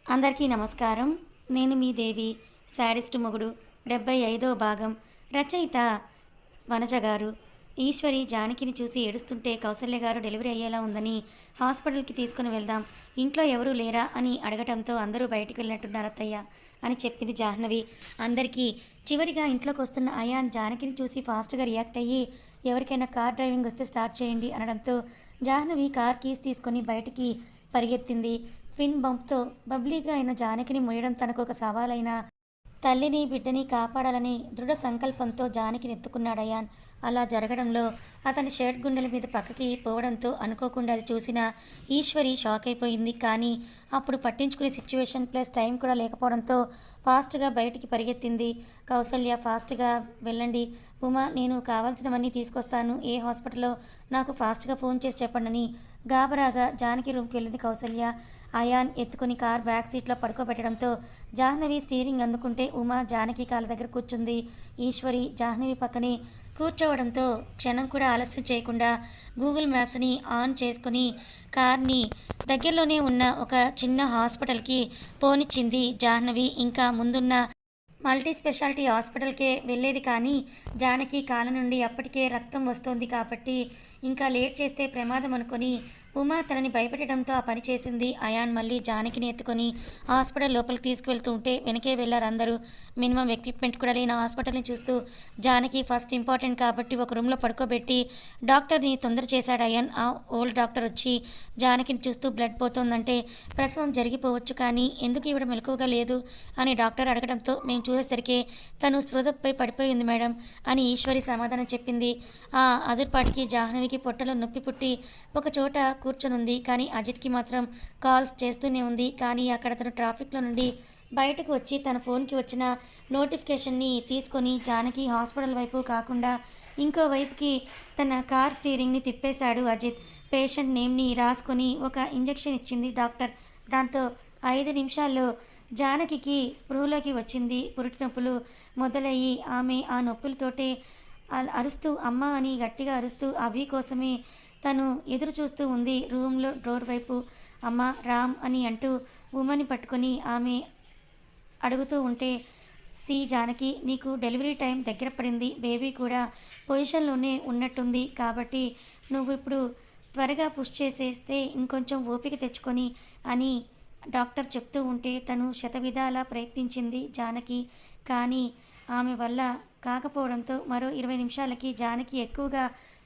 అందరికీ నమస్కారం. నేను మీ దేవి. శాడిస్ట్ మొగుడు 75వ భాగం. రచయిత వనజ గారు. ఈశ్వరి జానకిని చూసి ఏడుస్తుంటే కౌసల్య గారు డెలివరీ అయ్యేలా ఉందని హాస్పిటల్కి తీసుకుని వెళ్దాం, ఇంట్లో ఎవరూ లేరా అని అడగటంతో అందరూ బయటికి వెళ్ళినట్టున్నారు అత్తయ్య అని చెప్పింది జాహ్నవి అందరికీ. చివరిగా ఇంట్లోకి వస్తున్న అయాన్ జానకిని చూసి ఫాస్ట్గా రియాక్ట్ అయ్యి ఎవరికైనా కార్ డ్రైవింగ్ వస్తే స్టార్ట్ చేయండి అనడంతో జాహ్నవి కార్ కీస్ తీసుకొని బయటికి పరిగెత్తింది. ట్విన్ బంప్తో బబ్లీగా అయిన జానకిని మోయడం తనకు ఒక సవాలైన తల్లిని బిడ్డని కాపాడాలని దృఢ సంకల్పంతో జానకిని ఎత్తుకున్నాడు అయాన్. అలా జరగడంలో అతని షర్ట్ గుండెల మీద పక్కకి పోవడంతో అనుకోకుండా అది చూసిన ఈశ్వరి షాక్ అయిపోయింది. కానీ అప్పుడు పట్టించుకునే సిచ్యువేషన్ ప్లస్ టైం కూడా లేకపోవడంతో ఫాస్ట్గా బయటికి పరిగెత్తింది. కౌసల్య ఫాస్ట్గా వెళ్ళండి ఉమా, నేను కావాల్సినవన్నీ తీసుకొస్తాను, ఏ హాస్పిటల్లో నాకు ఫాస్ట్గా ఫోన్ చేసి చెప్పండి గాబరాగా జానకి రూమ్కి వెళ్ళింది కౌసల్య. అయాన్ ఎత్తుకుని కార్ బ్యాక్ సీట్లో పడుకోబెట్టడంతో జాహ్నవి స్టీరింగ్ అందుకుంటే ఉమా జానకి కాళ్ళ దగ్గర కూర్చుంది. ఈశ్వరి జాహ్నవి పక్కనే కూర్చోవడంతో క్షణం కూడా ఆలస్యం చేయకుండా గూగుల్ మ్యాప్స్ని ఆన్ చేసుకుని కార్ని దగ్గరలోనే ఉన్న ఒక చిన్న హాస్పిటల్కి పోనిచ్చింది జాహ్నవి. ఇంకా ముందున్న మల్టీ స్పెషాలిటీ హాస్పిటల్కే వెళ్ళేది కానీ జానకి కాళ్ళ నుండి అప్పటికే రక్తం వస్తోంది కాబట్టి ఇంకా లేట్ చేస్తే ప్రమాదం అనుకొని ఉమా తనని భయపెట్టడంతో ఆ పని చేసింది. అయాన్ మళ్ళీ జానకిని ఎత్తుకొని హాస్పిటల్ లోపలికి తీసుకువెళ్తూ ఉంటే వెనకే వెళ్ళారు అందరూ. మినిమం ఎక్విప్మెంట్ కూడా లేని హాస్పిటల్ని చూస్తూ జానకి ఫస్ట్ ఇంపార్టెంట్ కాబట్టి ఒక రూమ్లో పడుకోబెట్టి డాక్టర్ని తొందర చేశాడు అయాన్. ఆ ఓల్డ్ డాక్టర్ వచ్చి జానకిని చూస్తూ బ్లడ్ పోతోందంటే ప్రసవం జరిగిపోవచ్చు కానీ ఎందుకు ఇవిడ మెలకువగా లేదు అని డాక్టర్ అడగడంతో మేము చూసేసరికి తను స్పృహపై పడిపోయింది మేడం అని ఈశ్వరి సమాధానం చెప్పింది. ఆ అదుర్పాటికి జాహ్నవికి పొట్టలో నొప్పి పుట్టి ఒక చోట కూర్చొనుంది. కానీ అజిత్కి మాత్రం కాల్స్ చేస్తూనే ఉంది. కానీ అక్కడ తను ట్రాఫిక్లో నుండి బయటకు వచ్చి తన ఫోన్కి వచ్చిన నోటిఫికేషన్ని తీసుకొని జానకి హాస్పిటల్ వైపు కాకుండా ఇంకో వైపుకి తన కార్ స్టీరింగ్ని తిప్పేశాడు అజిత్. పేషెంట్ నేమ్ని రాసుకొని ఒక ఇంజెక్షన్ ఇచ్చింది డాక్టర్. దాంతో 5 నిమిషాల్లో జానకికి స్పృహలోకి వచ్చింది. పురిటి నొప్పులు మొదలయ్యి ఆమె ఆ నొప్పులతోటే అరుస్తూ అమ్మ అని గట్టిగా అరుస్తూ అభి కోసమే తను ఎదురు చూస్తూ ఉంది రూమ్లో డోర్ వైపు. అమ్మ రామ్ అని అంటూ ఉమని పట్టుకొని ఆమె అడుగుతూ ఉంటే జానకి, నీకు డెలివరీ టైం దగ్గర పడింది, బేబీ కూడా పొజిషన్లోనే ఉన్నట్టుంది కాబట్టి నువ్వు ఇప్పుడు త్వరగా పుష్ చేసేస్తే ఇంకొంచెం ఓపిక తెచ్చుకొని అని డాక్టర్ చెప్తూ ఉంటే తను శతవిధాలా ప్రయత్నించింది జానకి. కానీ ఆమె వల్ల కాకపోవడంతో మరో 20 నిమిషాలకి జానకి ఎక్కువగా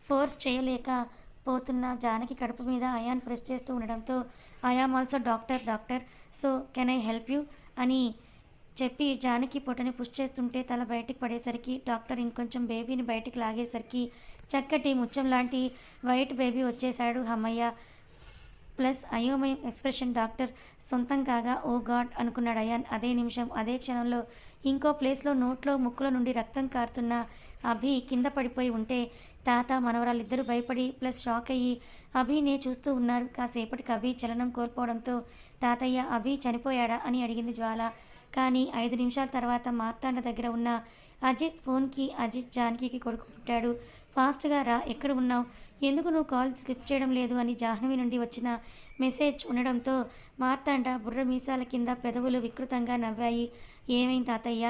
ఫోర్స్ చేయలేక పోతున్న జానకి కడుపు మీద అయాన్ ప్రెస్ చేస్తూ ఉండడంతో I am also doctor so can I help you అని చెప్పి జానకి పొట్టని పుష్ చేస్తుంటే తల బయటికి పడేసరికి డాక్టర్ ఇంకొంచెం బేబీని బయటికి లాగేసరికి చక్కటి ముచ్చం లాంటి వైట్ బేబీ వచ్చేశాడు. అమ్మయ్య ప్లస్ అయోమయం ఎక్స్ప్రెషన్ డాక్టర్ సొంతం కాగా ఓ గాడ్ అనుకున్నాడు అయాన్. అదే నిమిషం అదే క్షణంలో ఇంకో ప్లేస్లో నోట్లో ముక్కులో నుండి రక్తం కారుతున్న అభి కింద పడిపోయి ఉంటే తాత మనవరాలిద్దరూ భయపడి ప్లస్ షాక్ అయ్యి అభినే చూస్తూ ఉన్నారు. కాసేపటికి అభి చలనం కోల్పోవడంతో తాతయ్య అభి చనిపోయాడా అని అడిగింది జ్వాల. కానీ 5 నిమిషాల తర్వాత మార్తాండ దగ్గర ఉన్న అజిత్ ఫోన్కి అజిత్ జానకి కొడుకు పుట్టాడు. ఫాస్ట్గా రా, ఎక్కడ ఉన్నావు, ఎందుకు నువ్వు కాల్ స్లిప్ చేయడం లేదు అని జాహ్నవి నుండి వచ్చిన మెసేజ్ ఉండడంతో మార్తాండ బుర్ర మీసాల కింద పెదవులు వికృతంగా నవ్వాయి. ఏమైంది తాతయ్య?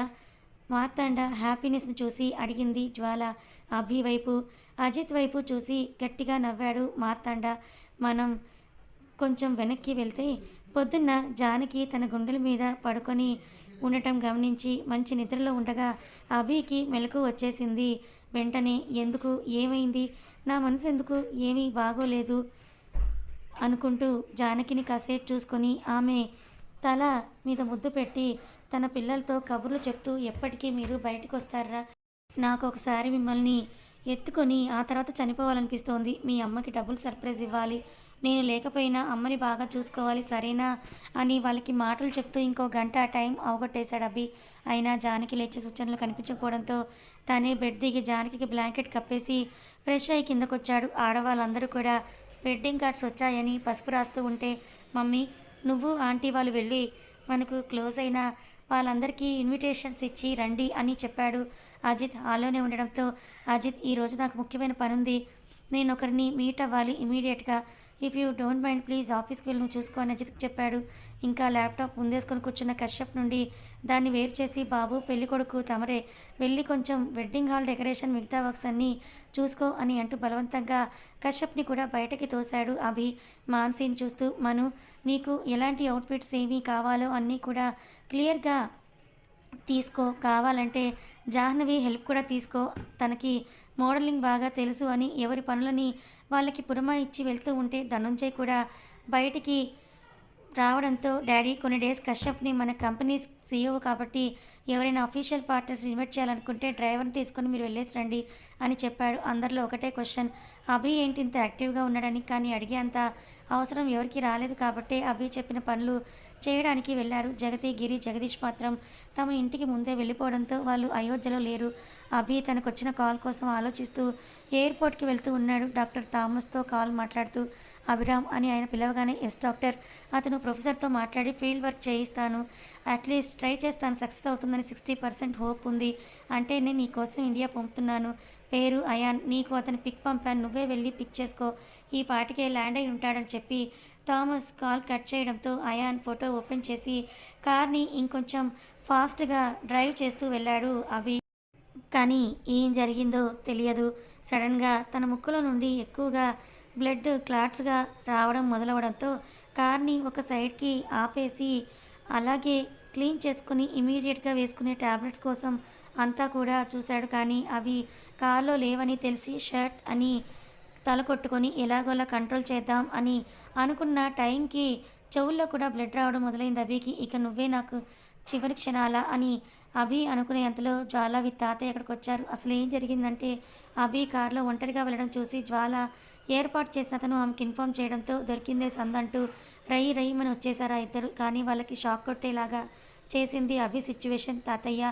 మార్తాండ హ్యాపీనెస్ను చూసి అడిగింది జ్వాల. అభి వైపు అజిత్ వైపు చూసి గట్టిగా నవ్వాడు మార్తాండ. మనం కొంచెం వెనక్కి వెళ్తే పొద్దున్న జానకి తన గుండెల మీద పడుకొని ఉండటం గమనించి మంచి నిద్రలో ఉండగా అభికి మెలకు వచ్చేసింది. వెంటనే ఎందుకు, ఏమైంది, నా మనసు ఎందుకు ఏమీ బాగోలేదు అనుకుంటూ జానకిని కాసేపు చూసుకొని ఆమె తల మీద ముద్దు పెట్టి తన పిల్లలతో కబుర్లు చెప్తూ ఎప్పటికీ మీరు బయటకు వస్తారా, నాకు ఒకసారి మిమ్మల్ని ఎత్తుకొని ఆ తర్వాత చనిపోవాలనిపిస్తోంది, మీ అమ్మకి డబుల్ సర్ప్రైజ్ ఇవ్వాలి, నేను లేకపోయినా అమ్మని బాగా చూసుకోవాలి సరేనా అని వాళ్ళకి మాటలు చెప్తూ ఇంకో గంట టైం అవగొట్టేశాడు అభి. అయినా జానకి లేచే సూచనలు కనిపించకపోవడంతో తనే బెడ్ దిగి జానకి బ్లాంకెట్ కప్పేసి ఫ్రెష్ అయ్యి కిందకొచ్చాడు. ఆడవాళ్ళందరూ కూడా వెడ్డింగ్ కార్డ్స్ వచ్చాయని పసుపు రాస్తూ ఉంటే మమ్మీ నువ్వు ఆంటీ వాళ్ళు వెళ్ళి మనకు క్లోజ్ అయిన వాళ్ళందరికీ ఇన్విటేషన్స్ ఇచ్చి రండి అని చెప్పాడు. అజిత్ హాల్లోనే ఉండడంతో అజిత్, ఈరోజు నాకు ముఖ్యమైన పని ఉంది, నేను ఒకరిని మీట్ అవ్వాలి ఇమీడియట్గా, if you don't mind please ఆఫీస్కి వెళ్ళి నువ్వు చూసుకో అని అజిత్కి చెప్పాడు. ఇంకా ల్యాప్టాప్ ముందేసుకొని కూర్చున్న కశ్యప్ నుండి దాన్ని వేరు చేసి, బాబు పెళ్ళికొడుకు తమరే, వెళ్ళి కొంచెం వెడ్డింగ్ హాల్ డెకరేషన్ మిగతా వర్క్స్ అన్నీ చూసుకో అని అంటూ బలవంతంగా కశ్యప్ని కూడా బయటకి తోశాడు అభి. మాన్సీని చూస్తూ, మను, నీకు ఎలాంటి అవుట్ఫిట్స్ ఏమీ కావాలో అన్నీ కూడా క్లియర్గా తీసుకో, కావాలంటే జాహ్నవి హెల్ప్ కూడా తీసుకో, తనకి మోడలింగ్ బాగా తెలుసు అని ఎవరి పనులని వాళ్ళకి పురమాయిచ్చి వెళ్తూ ఉంటే ధనుంజయ్ కూడా బయటికి రావడంతో, డాడీ కొన్ని డేస్ కశ్యప్ని మన కంపెనీ సీఈఓ కాబట్టి ఎవరైనా అఫీషియల్ పార్ట్నర్స్ ఇన్వైట్ చేయాలనుకుంటే డ్రైవర్ని తీసుకొని మీరు వెళ్ళేసి రండి అని చెప్పాడు. అందరిలో ఒకటే క్వశ్చన్, అభి ఏంటి ఇంత యాక్టివ్గా ఉన్నాడని. కానీ అడిగే అంత అవసరం ఎవరికి రాలేదు కాబట్టి అభి చెప్పిన పనులు చేయడానికి వెళ్ళారు. జగతి, గిరి, జగదీష్ మాత్రం తమ ఇంటికి ముందే వెళ్ళిపోవడంతో వాళ్ళు అయోధ్యలో లేరు. అభి తనకొచ్చిన కాల్ కోసం ఆలోచిస్తూ ఎయిర్పోర్ట్కి వెళ్తూ ఉన్నాడు. డాక్టర్ థామస్తో కాల్ మాట్లాడుతూ, అభిరామ్ అని ఆయన పిలవగానే, ఎస్ డాక్టర్, అతను ప్రొఫెసర్తో మాట్లాడి ఫీల్డ్ వర్క్ చేయిస్తాను, అట్లీస్ట్ ట్రై చేస్తాను, సక్సెస్ అవుతుందని 60% హోప్ ఉంది. అంటే నేను నీకోసం ఇండియా పంపుతున్నాను, పేరు అయాన్, నీకు అతని పిక్ పంపాను, నువ్వే వెళ్ళి పిక్ చేసుకో, ఈ పాటికే ల్యాండ్ అయి ఉంటాడని చెప్పి థామస్ కాల్ కట్ చేయడంతో అయాన్ ఫోటో ఓపెన్ చేసి కార్ని ఇంకొంచెం ఫాస్ట్గా డ్రైవ్ చేస్తూ వెళ్ళాడు అభి. కానీ ఏం జరిగిందో తెలియదు. సడన్గా తన ముక్కులో నుండి ఎక్కువగా బ్లడ్ క్లాట్స్గా రావడం మొదలవడంతో కార్ని ఒక సైడ్కి ఆపేసి అలాగే క్లీన్ చేసుకుని ఇమీడియట్గా వేసుకునే ట్యాబ్లెట్స్ కోసం అంతా కూడా చూశాడు. కానీ అవి కార్లో లేవని తెలిసి షర్ట్ అని తల కొట్టుకొని ఎలాగోలా కంట్రోల్ చేద్దాం అని అనుకున్న టైంకి చెవుల్లో కూడా బ్లడ్ రావడం మొదలైంది అభికి. ఇక నువ్వే నాకు చివరి క్షణాల అని అభి అనుకునే అంతలో జ్వాల విత్ తాతయ్య అక్కడికి వచ్చారు. అసలు ఏం జరిగిందంటే, అభి కారులో ఒంటరిగా వెళ్ళడం చూసి జ్వాల ఏర్పాటు చేసిన అతను ఆమెకి ఇన్ఫామ్ చేయడంతో దొరికిందే సందంటూ రయ్యమని వచ్చేసారు ఆ ఇద్దరు. కానీ వాళ్ళకి షాక్ కొట్టేలాగా చేసింది అభి సిచ్యువేషన్. తాతయ్య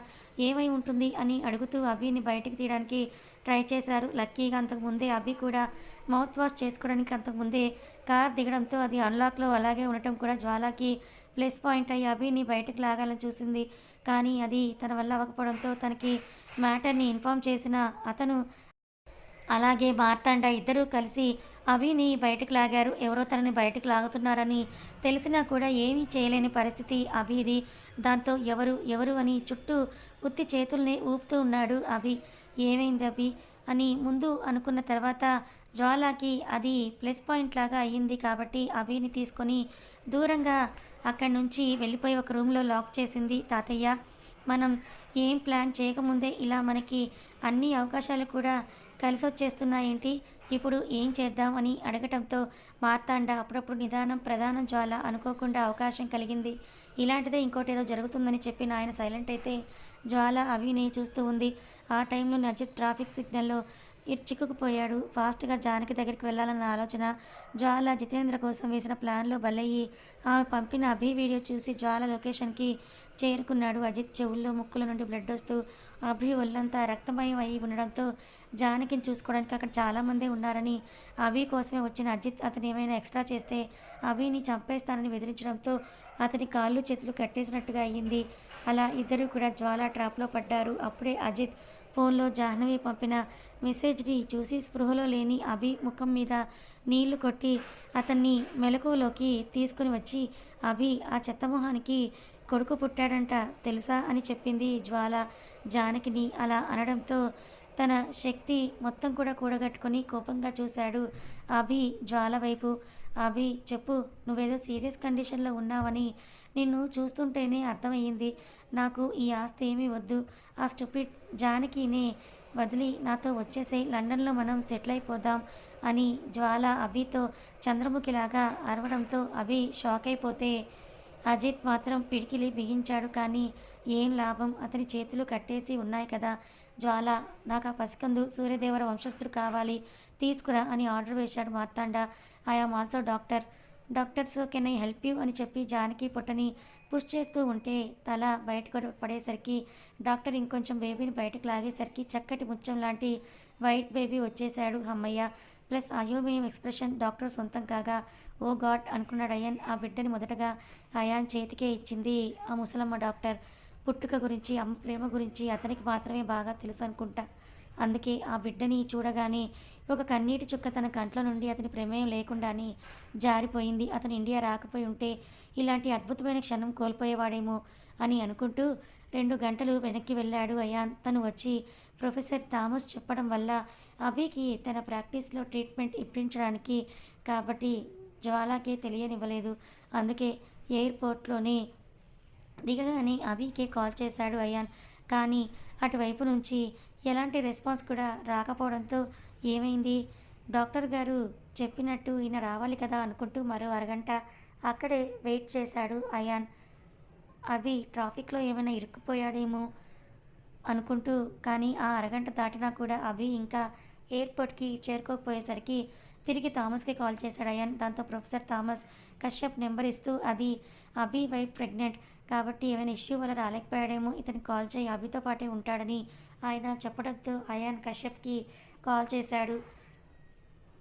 ఏమై ఉంటుంది అని అడుగుతూ అభిని బయటికి తీయడానికి ట్రై చేశారు. లక్కీగా అంతకుముందే అభి కూడా మౌత్ వాష్ చేసుకోవడానికి అంతకుముందే కార్ దిగడంతో అది అన్లాక్లో అలాగే ఉండటం కూడా జ్వాలకి ప్లస్ పాయింట్ అయ్యి అభిని బయటకు లాగాలని చూసింది. కానీ అది తన వల్ల అవ్వకపోవడంతో తనకి మ్యాటర్ని ఇన్ఫామ్ చేసిన అతను అలాగే మార్తాండ ఇద్దరూ కలిసి అభిని బయటకు లాగారు. ఎవరో తనని బయటకు లాగుతున్నారని తెలిసినా కూడా ఏమీ చేయలేని పరిస్థితి అభిది. దాంతో ఎవరు ఎవరు అని చుట్టూ ఉత్తి చేతుల్ని ఊపుతూ ఉన్నాడు అభి. ఏమైంది అభి అని ముందు అనుకున్న తర్వాత జ్వాలకి అది ప్లస్ పాయింట్ లాగా అయ్యింది కాబట్టి అభిని తీసుకొని దూరంగా అక్కడి నుంచి వెళ్ళిపోయి ఒక రూమ్లో లాక్ చేసింది. తాతయ్య, మనం ఏం ప్లాన్ చేయకముందే ఇలా మనకి అన్ని అవకాశాలు కూడా కలిసి వచ్చేస్తున్నాయేంటి, ఇప్పుడు ఏం చేద్దాం అని అడగటంతో మార్తాండ అప్పుడప్పుడు నిదానం ప్రధానం జ్వాల అనుకోకుండా అవకాశం కలిగింది, ఇలాంటిదే ఇంకోటేదో జరుగుతుందని చెప్పి ఆయన సైలెంట్ అయితే జ్వాల అవిని చూస్తూ ఉంది. ఆ టైంలో అజిత్ ట్రాఫిక్ సిగ్నల్లో చిక్కుకుపోయాడు. ఫాస్ట్గా జానకి దగ్గరికి వెళ్ళాలన్న ఆలోచన జ్వాల జితేంద్ర కోసం వేసిన ప్లాన్లో బలయ్యి ఆమె పంపిన అభి వీడియో చూసి జ్వాల లొకేషన్కి చేరుకున్నాడు. అజిత్ చెవుల్లో ముక్కుల నుండి బ్లడ్ వస్తూ అభి ఒళ్ళంతా రక్తమయం అయి ఉండడంతో జానకిని చూసుకోవడానికి అక్కడ చాలామంది ఉన్నారని అభి కోసమే వచ్చిన అజిత్ అతను ఏమైనా ఎక్స్ట్రా చేస్తే అభిని చంపేస్తానని బెదిరించడంతో అతని కాళ్ళు చేతులు కట్టేసినట్టుగా అయ్యింది. అలా ఇద్దరు కూడా జ్వాల ట్రాప్లో పడ్డారు. అప్పుడే అజిత్ ఫోన్లో జాహ్నవి పంపిన మెసేజ్ని చూసి స్పృహలో లేని అభి ముఖం మీద నీళ్లు కొట్టి అతన్ని మెలకువలోకి తీసుకుని వచ్చి, అభి, ఆ చెత్తమొహానికి కొడుకు పుట్టాడంట తెలుసా అని చెప్పింది జ్వాల జానకిని. అలా అనడంతో తన శక్తి మొత్తం కూడా కూడగట్టుకొని కోపంగా చూశాడు అభి జ్వాల వైపు. అభి, చెప్పు, నువ్వేదో సీరియస్ కండిషన్లో ఉన్నావని నిన్ను చూస్తుంటేనే అర్థమయ్యింది. నాకు ఈ ఆస్తి ఏమీ వద్దు, ఆ స్టూపిడ్ జానకినే వదిలి నాతో వచ్చేసేయ్, లండన్లో మనం సెటిల్ అయిపోదాం అని జ్వాల అభితో చంద్రముఖిలాగా అరవడంతో అభి షాక్ అయిపోతే అజిత్ మాత్రం పిడికిలి బిగించాడు. కానీ ఏం లాభం, అతని చేతులు కట్టేసి ఉన్నాయి కదా. జ్వాల, నాకు ఆ పసికందు సూర్యదేవర వంశస్థుడు కావాలి, తీసుకురా అని ఆర్డర్ వేశాడు Marthanda. I am also doctor so can I help you అని చెప్పి జానకి పొట్టని పుష్ చేస్తూ ఉంటే తల బయటకు పడేసరికి డాక్టర్ ఇంకొంచెం బేబీని బయటకు లాగేసరికి చక్కటి ముత్యం లాంటి వైట్ బేబీ వచ్చేశాడు. అమ్మయ్య ప్లస్ అయోమయం ఎక్స్ప్రెషన్ డాక్టర్ సొంతం కాగా ఓ గాడ్ అనుకున్నాడు అయాన్. ఆ బిడ్డని మొదటగా అయాన్ చేతికే ఇచ్చింది ఆ ముసలమ్మ డాక్టర్. పుట్టుక గురించి, అమ్మ ప్రేమ గురించి అతనికి మాత్రమే బాగా తెలుసు అనుకుంటా. అందుకే ఆ బిడ్డని చూడగానే ఒక కన్నీటి చుక్క తన కంట్లో నుండి అతని ప్రమేయం లేకుండానే జారిపోయింది. అతను ఇండియా రాకపోయి ఉంటే ఇలాంటి అద్భుతమైన క్షణం కోల్పోయేవాడేమో అని అనుకుంటూ 2 గంటలు వెనక్కి వెళ్ళాడు అయాన్. తను వచ్చి ప్రొఫెసర్ థామస్ చెప్పడం వల్ల అభికి తన ప్రాక్టీస్లో ట్రీట్మెంట్ ఇప్పించడానికి కాబట్టి జ్వాలాకే తెలియనివ్వలేదు. అందుకే ఎయిర్పోర్ట్లోనే దిగగానే అభికే కాల్ చేశాడు అయాన్. కానీ అటువైపు నుంచి ఎలాంటి రెస్పాన్స్ కూడా రాకపోవడంతో ఏమైంది, డాక్టర్ గారు చెప్పినట్టు ఈయన రావాలి కదా అనుకుంటూ మరో అరగంట అక్కడే వెయిట్ చేశాడు అయాన్. అభి ట్రాఫిక్లో ఏమైనా ఇరుక్కుపోయాడేమో అనుకుంటూ, కానీ ఆ అరగంట దాటినా కూడా అభి ఇంకా ఎయిర్పోర్ట్కి చేరుకోకపోయేసరికి తిరిగి థామస్కి కాల్ చేశాడు అయాన్. దాంతో ప్రొఫెసర్ థామస్ కశ్యప్ నెంబర్ ఇస్తూ, అది అభి వైఫ్ ప్రెగ్నెంట్ కాబట్టి ఏమైనా ఇష్యూ వల్ల రాలేకపోయాడేమో, ఇతనికి కాల్ చేయి, అభితో పాటే ఉంటాడని ఆయన చెప్పడంతో అయాన్ కశ్యప్కి కాల్ చేశాడు.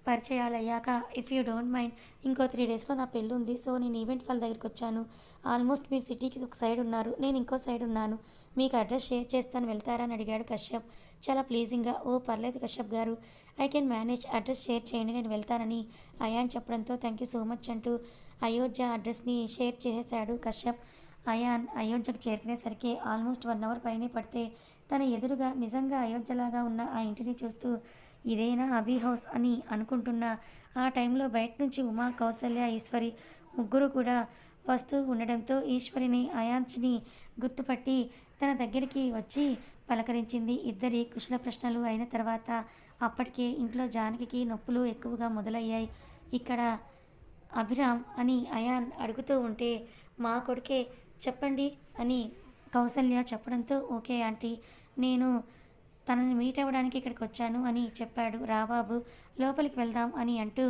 పరిచయాలు అయ్యాక, ఇఫ్ యూ డోంట్ మైండ్, ఇంకో 3 డేస్లో నా పెళ్ళి ఉంది. సో నేను ఈవెంట్ వాళ్ళ దగ్గరికి వచ్చాను. ఆల్మోస్ట్ మీరు సిటీకి ఒక సైడ్ ఉన్నారు, నేను ఇంకో సైడ్ ఉన్నాను. మీకు అడ్రస్ షేర్ చేస్తాను, వెళ్తారా అని అడిగాడు కశ్యప్ చాలా ప్లీజింగ్గా. ఓ పర్లేదు కశ్యప్ గారు, I can manage, address share చేయండి, నేను వెళ్తానని అయాన్ చెప్పడంతో థ్యాంక్ యూ సో మచ్ అంటూ అయోధ్య అడ్రస్ని షేర్ చేసేశాడు కశ్యప్. అయాన్ అయోధ్యకు చేరుకునేసరికి ఆల్మోస్ట్ 1 అవర్ పైనే పడితే తన ఎదురుగా నిజంగా అయోధ్యలాగా ఉన్న ఆ ఇంటిని చూస్తూ ఇదేనా అభి హౌస్ అని అనుకుంటున్న ఆ టైంలో బయట నుంచి ఉమా, కౌసల్య, ఈశ్వరి ముగ్గురు కూడా వస్తూ ఉండడంతో ఈశ్వరిని అయాన్స్ని గుర్తుపట్టి తన దగ్గరికి వచ్చి పలకరించింది. ఇద్దరి కుశల ప్రశ్నలు అయిన తర్వాత అప్పటికే ఇంట్లో జానకి నొప్పులు ఎక్కువగా మొదలయ్యాయి. ఇక్కడ అభిరామ్ అని అయాన్ అడుగుతూ ఉంటే మా కొడుకే చెప్పండి అని కౌసల్య చెప్పడంతో ఓకే ఆంటీ, నేను తనని మీట్ అవ్వడానికి ఇక్కడికి వచ్చాను అని చెప్పాడు. రాబాబు లోపలికి వెళ్దాం అని అంటూ,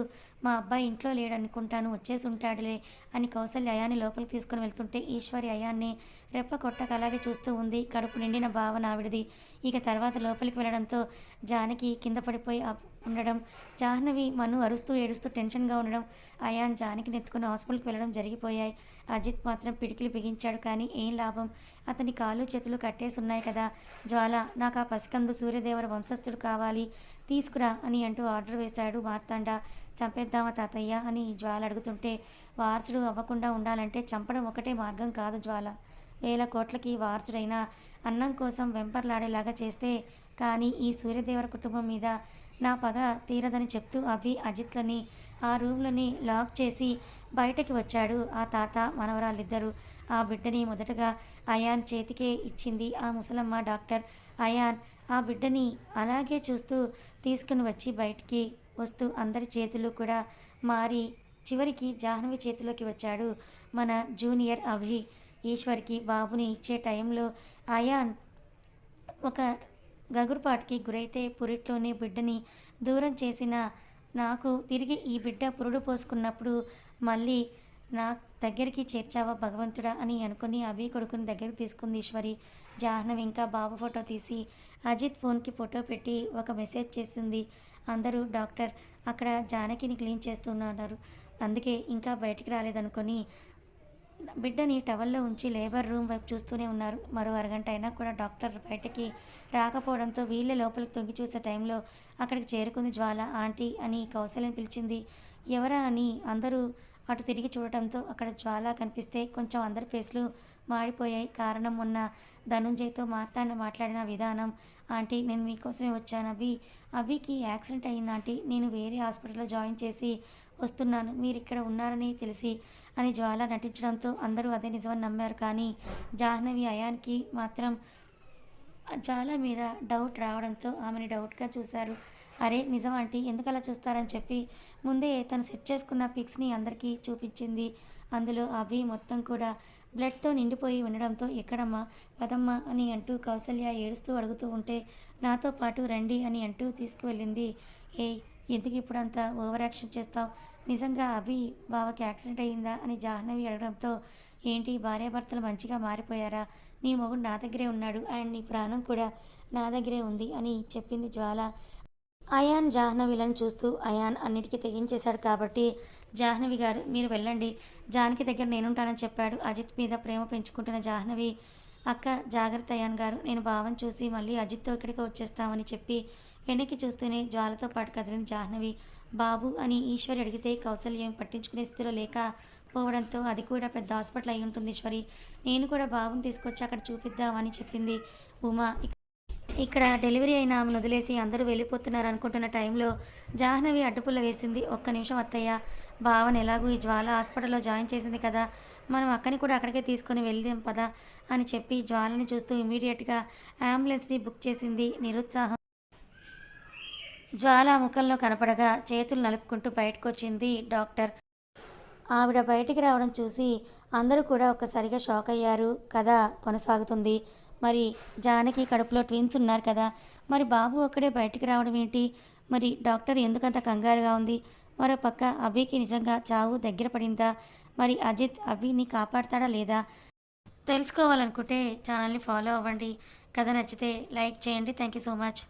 మా అబ్బాయి ఇంట్లో లేడనుకుంటాను, వచ్చేసి ఉంటాడులే అని కౌసల్య అయాన్ని లోపలికి తీసుకుని వెళ్తుంటే ఈశ్వరి అయాన్ని రెప్ప కొట్టక అలాగే చూస్తూ ఉంది. కడుపు నిండిన భావన ఆవిడది. ఇక తర్వాత లోపలికి వెళ్ళడంతో జానకి కింద పడిపోయి ఉండడం, జాహ్నవి మను అరుస్తూ ఏడుస్తూ టెన్షన్గా ఉండడం, అయాన్ జానకిని ఎత్తుకుని హాస్పిటల్కి వెళ్ళడం జరిగిపోయాయి. అజిత్ మాత్రం పిడికిలు బిగించాడు, కానీ ఏం లాభం, అతని కాళ్ళు చేతులు కట్టేసి ఉన్నాయి కదా. జ్వాల, నాకు ఆ పసికందు సూర్యదేవర వంశస్థుడు కావాలి, తీసుకురా అని అంటూ ఆర్డర్ వేశాడు మార్తాండ. చంపేద్దామా తాతయ్య అని జ్వాల అడుగుతుంటే, వారసుడు అవ్వకుండా ఉండాలంటే చంపడం ఒకటే మార్గం కాదు జ్వాల, 1000 కోట్లకి వారసుడైనా అన్నం కోసం వెంపర్లాడేలాగా చేస్తే కానీ ఈ సూర్యదేవర కుటుంబం మీద నా పగ తీరదని చెప్తూ అభి అజిత్లని ఆ రూమ్లని లాక్ చేసి బయటకి వచ్చాడు. ఆ తాత మనవరాళ్ళిద్దరూ. ఆ బిడ్డని మొదటగా అయాన్ చేతికే ఇచ్చింది ఆ ముసలమ్మ డాక్టర్. అయాన్ ఆ బిడ్డని అలాగే చూస్తూ తీసుకుని వచ్చి బయటికి వస్తూ అందరి చేతులు కూడా మారి చివరికి జాహ్నవి చేతిలోకి వచ్చాడు మన జూనియర్ అభి. ఈశ్వర్కి బాబుని ఇచ్చే టైంలో అయాన్ ఒక గగురుపాటుకి గురైతే పురిట్లోనే బిడ్డని దూరం చేసిన నాకు తిరిగి ఈ బిడ్డ పురుడు పోసుకున్నప్పుడు మళ్ళీ నా దగ్గరికి చేర్చావా భగవంతుడా అని అనుకుని అభి కొడుకుని దగ్గరికి తీసుకుంది ఈశ్వరి. జాహ్నవి ఇంకా బాబు ఫోటో తీసి అజిత్ ఫోన్కి ఫోటో పెట్టి ఒక మెసేజ్ చేసింది. అందరూ డాక్టర్ అక్కడ జానకిని క్లీన్ చేస్తున్నారు, అందుకే ఇంకా బయటికి రాలేదనుకొని బిడ్డని టవల్లో ఉంచి లేబర్ రూమ్ వైపు చూస్తూనే ఉన్నారు. మరో అరగంట అయినా కూడా డాక్టర్ బయటకి రాకపోవడంతో వీళ్ళే లోపలికి తొంగి చూసే టైంలో అక్కడికి చేరుకుంది జ్వాల. ఆంటీ అని కౌశల్యని పిలిచింది. ఎవరా అని అందరూ అటు తిరిగి చూడటంతో అక్కడ జ్వాల కనిపిస్తే కొంచెం అందరి ఫేస్లు మాడిపోయాయి. కారణం మొన్న ధనుంజయ్తో మాట్లాడిన విధానం. ఆంటీ నేను మీకోసమే వచ్చాను, అభికి యాక్సిడెంట్ అయింది ఆంటీ, నేను వేరే హాస్పిటల్లో జాయిన్ చేసి వస్తున్నాను, మీరు ఇక్కడ ఉన్నారని తెలిసి అని జ్వాల నటించడంతో అందరూ అదే నిజమని నమ్మారు. కానీ జాహ్నవి అయాన్కి మాత్రం జ్వాల మీద డౌట్ రావడంతో ఆమెని డౌట్గా చూశారు. అరే నిజం ఆంటీ, ఎందుకు అలా చూస్తారని చెప్పి ముందే తను సెట్ చేసుకున్న పిక్స్ని అందరికీ చూపించింది. అందులో అభి మొత్తం కూడా బ్లడ్తో నిండిపోయి ఉండడంతో ఎక్కడమ్మా పదమ్మా అని అంటూ కౌసల్య ఏడుస్తూ అడుగుతూ ఉంటే నాతో పాటు రండి అని అంటూ తీసుకువెళ్ళింది. ఎందుకు ఇప్పుడు అంత ఓవర్ యాక్షన్ చేస్తావు, నిజంగా అభి బావకి యాక్సిడెంట్ అయ్యిందా అని జాహ్నవి అడగడంతో ఏంటి భార్యాభర్తలు మంచిగా మారిపోయారా, నీ మొగుడు నా దగ్గరే ఉన్నాడు అండ్ నీ ప్రాణం కూడా నా దగ్గరే ఉంది అని చెప్పింది జ్వాల. అయాన్ జాహ్నవిలను చూస్తూ అయాన్ అన్నిటికీ తెగించేశాడు కాబట్టి జాహ్నవి గారు మీరు వెళ్ళండి, జానకి దగ్గర నేనుంటానని చెప్పాడు. అజిత్ మీద ప్రేమ పెంచుకుంటున్న జాహ్నవి అక్క జాగ్రత్త అయాన్ గారు, నేను బావని చూసి మళ్ళీ అజిత్తో ఇక్కడికి వచ్చేస్తామని చెప్పి వెనక్కి చూస్తూనే జ్వాలతో పాటు కదిలిన జాహ్నవి. బాబు అని ఈశ్వరి అడిగితే కౌసల్యం పట్టించుకునే స్థితిలో లేక పోవడంతో అది కూడా పెద్ద హాస్పిటల్ అయి ఉంటుంది ఈశ్వరి. నేను కూడా బాబుని తీసుకొచ్చి అక్కడ చూపిద్దామని చెప్పింది ఉమా. ఇక్కడ డెలివరీ అయిన ఆమెను వదిలేసి అందరూ వెళ్ళిపోతున్నారు అనుకుంటున్న టైంలో జాహ్నవి అడ్డుపుల్ల వేసింది. ఒక్క నిమిషం అత్తయ్య, బావని ఎలాగూ ఈ జ్వాల హాస్పిటల్లో జాయిన్ చేసింది కదా, మనం అక్కని కూడా అక్కడికే తీసుకొని వెళ్దాం పదా అని చెప్పి జ్వాలని చూస్తూ ఇమీడియట్గా అంబులెన్స్ని బుక్ చేసింది. నిరుత్సాహం జ్వాల ముఖంలో కనపడగా చేతులు నలుపుకుంటూ బయటకు వచ్చింది డాక్టర్. ఆవిడ బయటికి రావడం చూసి అందరూ కూడా ఒక్కసారిగా షాక్ అయ్యారు. కథ కొనసాగుతుంది. మరి జానకి కడుపులో ట్విన్స్ ఉన్నారు కదా, మరి బాబు ఒక్కడే బయటికి రావడం ఏంటి, మరి డాక్టర్ ఎందుకంత కంగారుగా ఉంది, మరో పక్క అభికి నిజంగా చావు దగ్గర పడిందా, మరి అజిత్ అభిని కాపాడతాడా లేదా తెలుసుకోవాలనుకుంటే ఛానల్ని ఫాలో అవ్వండి. కథ నచ్చితే లైక్ చేయండి. Thank you so much.